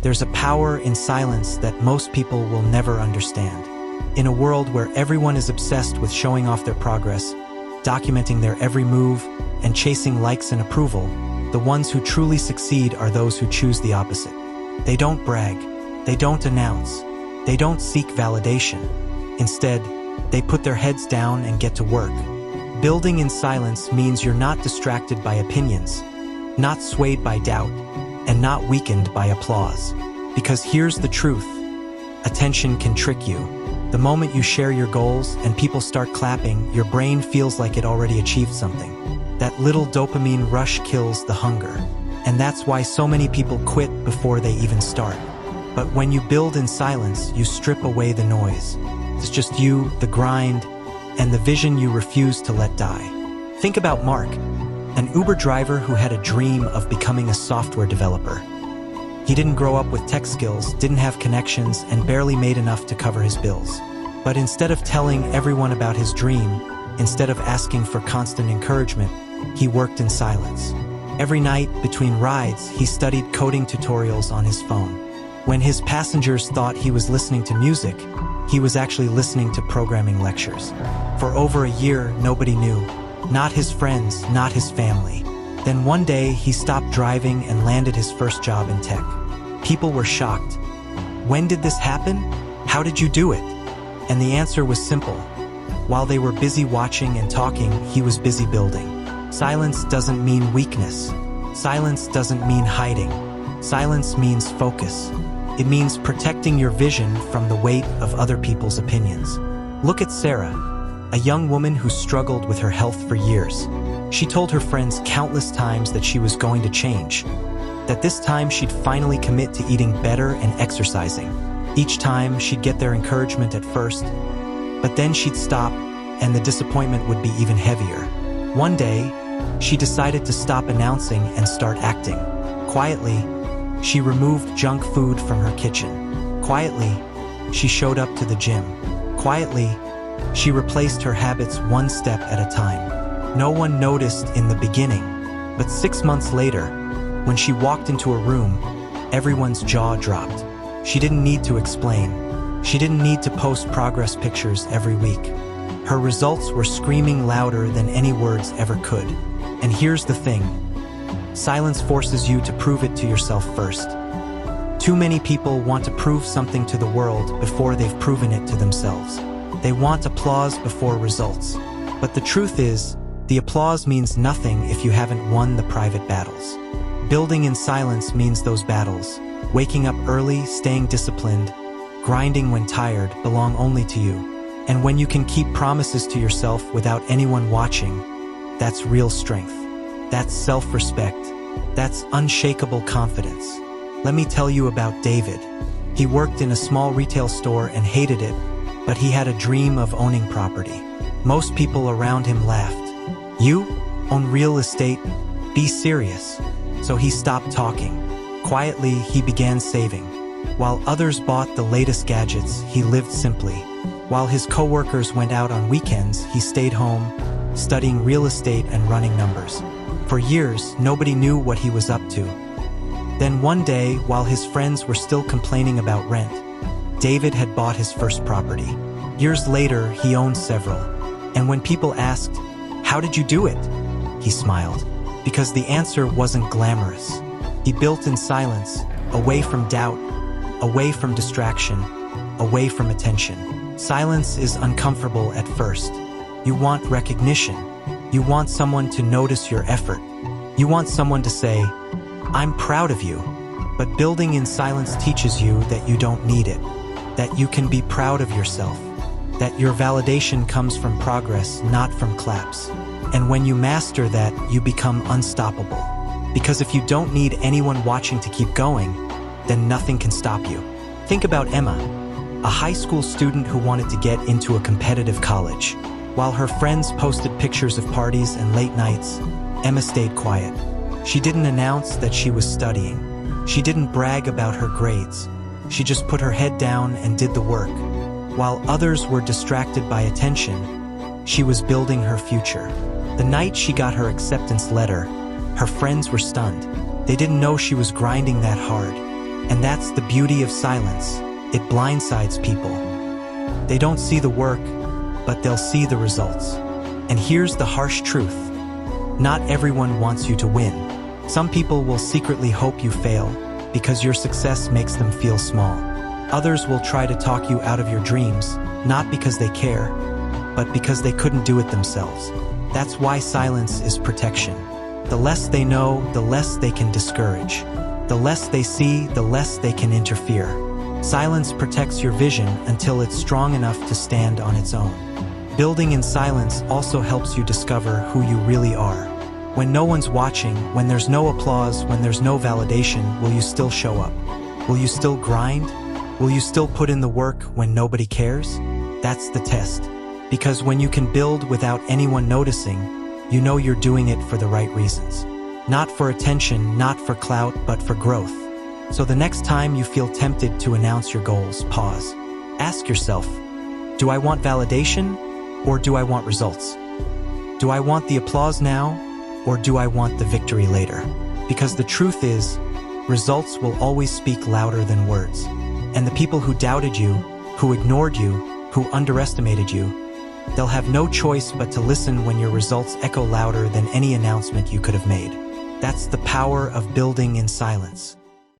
There's a power in silence that most people will never understand. In a world where everyone is obsessed with showing off their progress, documenting their every move, and chasing likes and approval, the ones who truly succeed are those who choose the opposite. They don't brag, they don't announce, they don't seek validation. Instead, they put their heads down and get to work. Building in silence means you're not distracted by opinions, not swayed by doubt, and not weakened by applause. Because here's the truth: attention can trick you. The moment you share your goals and people start clapping, your brain feels like it already achieved something. That little dopamine rush kills the hunger. And that's why so many people quit before they even start. But when you build in silence, you strip away the noise. It's just you, the grind, and the vision you refuse to let die. Think about Mark, an Uber driver who had a dream of becoming a software developer. He didn't grow up with tech skills, didn't have connections, and barely made enough to cover his bills. But instead of telling everyone about his dream, instead of asking for constant encouragement, he worked in silence. Every night, between rides, he studied coding tutorials on his phone. When his passengers thought he was listening to music, he was actually listening to programming lectures. For over a year, nobody knew. Not his friends, not his family. Then one day, he stopped driving and landed his first job in tech. People were shocked. When did this happen? How did you do it? And the answer was simple. While they were busy watching and talking, he was busy building. Silence doesn't mean weakness. Silence doesn't mean hiding. Silence means focus. It means protecting your vision from the weight of other people's opinions. Look at Sarah, a young woman who struggled with her health for years. She told her friends countless times that she was going to change, that this time she'd finally commit to eating better and exercising. Each time she'd get their encouragement at first, but then she'd stop and the disappointment would be even heavier. One day, she decided to stop announcing and start acting. Quietly, she removed junk food from her kitchen. Quietly, she showed up to the gym. Quietly, she replaced her habits one step at a time. No one noticed in the beginning, but 6 months later, when she walked into a room, everyone's jaw dropped. She didn't need to explain. She didn't need to post progress pictures every week. Her results were screaming louder than any words ever could. And here's the thing: silence forces you to prove it to yourself first. Too many people want to prove something to the world before they've proven it to themselves. They want applause before results. But the truth is, the applause means nothing if you haven't won the private battles. Building in silence means those battles, waking up early, staying disciplined, grinding when tired, belong only to you. And when you can keep promises to yourself without anyone watching, that's real strength. That's self-respect. That's unshakable confidence. Let me tell you about David. He worked in a small retail store and hated it, but he had a dream of owning property. Most people around him laughed. "You own real estate? Be serious." So he stopped talking. Quietly, he began saving. While others bought the latest gadgets, he lived simply. While his coworkers went out on weekends, he stayed home, studying real estate and running numbers. For years, nobody knew what he was up to. Then one day, while his friends were still complaining about rent, David had bought his first property. Years later, he owned several. And when people asked, "How did you do it?" he smiled. Because the answer wasn't glamorous. He built in silence, away from doubt, away from distraction, away from attention. Silence is uncomfortable at first. You want recognition. You want someone to notice your effort. You want someone to say, "I'm proud of you." But building in silence teaches you that you don't need it, that you can be proud of yourself, that your validation comes from progress, not from claps. And when you master that, you become unstoppable. Because if you don't need anyone watching to keep going, then nothing can stop you. Think about Emma, a high school student who wanted to get into a competitive college. While her friends posted pictures of parties and late nights, Emma stayed quiet. She didn't announce that she was studying. She didn't brag about her grades. She just put her head down and did the work. While others were distracted by attention, she was building her future. The night she got her acceptance letter, her friends were stunned. They didn't know she was grinding that hard. And that's the beauty of silence. It blindsides people. They don't see the work, but they'll see the results. And here's the harsh truth. Not everyone wants you to win. Some people will secretly hope you fail because your success makes them feel small. Others will try to talk you out of your dreams, not because they care, but because they couldn't do it themselves. That's why silence is protection. The less they know, the less they can discourage. The less they see, the less they can interfere. Silence protects your vision until it's strong enough to stand on its own. Building in silence also helps you discover who you really are. When no one's watching, when there's no applause, when there's no validation, will you still show up? Will you still grind? Will you still put in the work when nobody cares? That's the test. Because when you can build without anyone noticing, you know you're doing it for the right reasons. Not for attention, not for clout, but for growth. So the next time you feel tempted to announce your goals, pause. Ask yourself, do I want validation or do I want results? Do I want the applause now or do I want the victory later? Because the truth is, results will always speak louder than words. And the people who doubted you, who ignored you, who underestimated you, they'll have no choice but to listen when your results echo louder than any announcement you could have made. That's the power of building in silence.